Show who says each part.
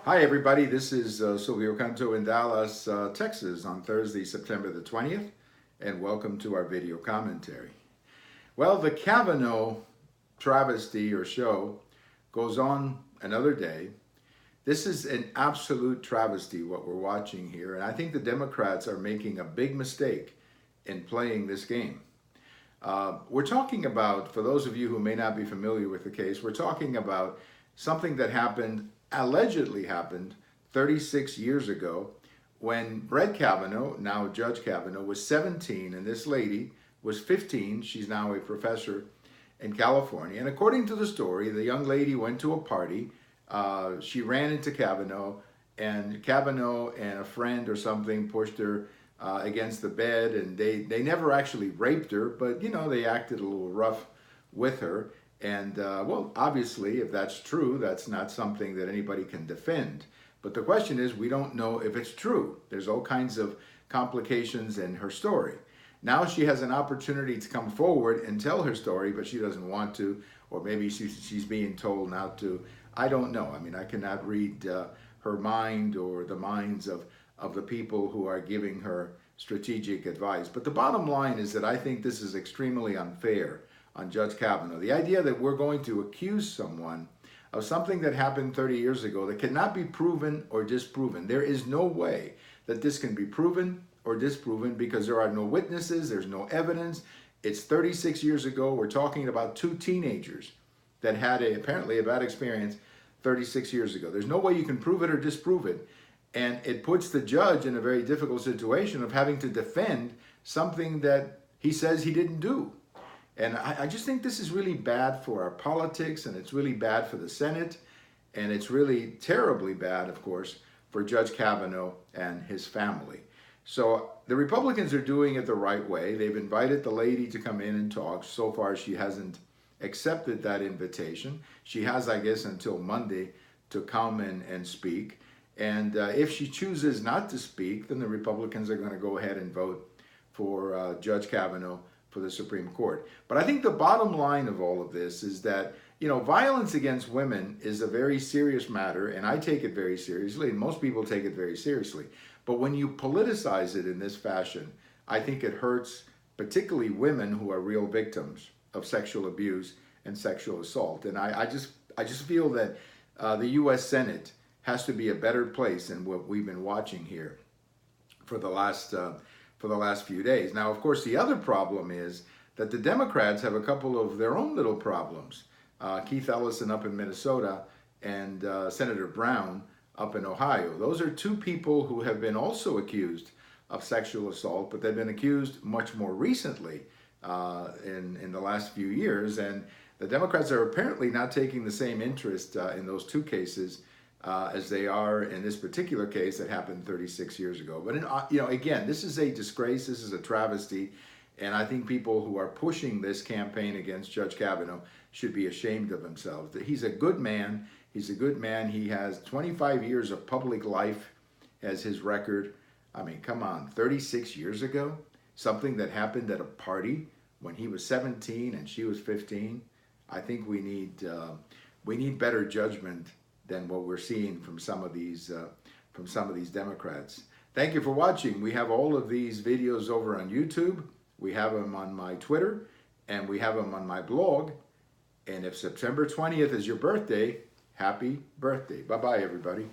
Speaker 1: Hi, everybody. This is Silvio Canto in Dallas, Texas on Thursday, September the 20th, and welcome to our video commentary. Well, the Kavanaugh travesty or show goes on another day. This is an absolute travesty, what we're watching here, and I think the Democrats are making a big mistake in playing this game. We're talking about, for those of you who may not be familiar with the case, we're talking about something that allegedly happened 36 years ago when Brett Kavanaugh, now Judge Kavanaugh, was 17 and this lady was 15. She's now a professor in California. And according to the story, the young lady went to a party. She ran into Kavanaugh and a friend or something pushed her against the bed, and they never actually raped her, but they acted a little rough with her. And well, obviously, if that's true, that's not something that anybody can defend. But the question is, we don't know if it's true. There's all kinds of complications in her story. Now she has an opportunity to come forward and tell her story, but she doesn't want to, or maybe she's being told not to. I don't know. I mean, I cannot read her mind or the minds of the people who are giving her strategic advice. But the bottom line is that I think this is extremely unfair on Judge Kavanaugh. The idea that we're going to accuse someone of something that happened 30 years ago that cannot be proven or disproven. There is no way that this can be proven or disproven because there are no witnesses, there's no evidence. It's 36 years ago. We're talking about two teenagers that had apparently a bad experience 36 years ago. There's no way you can prove it or disprove it. And it puts the judge in a very difficult situation of having to defend something that he says he didn't do. And I just think this is really bad for our politics, and it's really bad for the Senate, and it's really terribly bad, of course, for Judge Kavanaugh and his family. So the Republicans are doing it the right way. They've invited the lady to come in and talk. So far, she hasn't accepted that invitation. She has, I guess, until Monday to come and speak. And if she chooses not to speak, then the Republicans are going to go ahead and vote for Judge Kavanaugh for the Supreme Court. But I think the bottom line of all of this is that, violence against women is a very serious matter, and I take it very seriously, and most people take it very seriously. But when you politicize it in this fashion, I think it hurts particularly women who are real victims of sexual abuse and sexual assault. And I just feel that the U.S. Senate has to be a better place than what we've been watching here for the last few days. Now, of course, the other problem is that the Democrats have a couple of their own little problems. Keith Ellison up in Minnesota and Senator Brown up in Ohio. Those are two people who have been also accused of sexual assault, but they've been accused much more recently in the last few years. And the Democrats are apparently not taking the same interest in those two cases as they are in this particular case that happened 36 years ago. But again, this is a disgrace. This is a travesty, and I think people who are pushing this campaign against Judge Kavanaugh should be ashamed of themselves. He's a good man. He's a good man. He has 25 years of public life as his record. I mean, come on, 36 years ago, something that happened at a party when he was 17 and she was 15. I think we need better judgment than what we're seeing from some of these Democrats. Thank you for watching. We have all of these videos over on YouTube. We have them on my Twitter, and we have them on my blog. And if September 20th is your birthday, happy birthday. Bye-bye, everybody.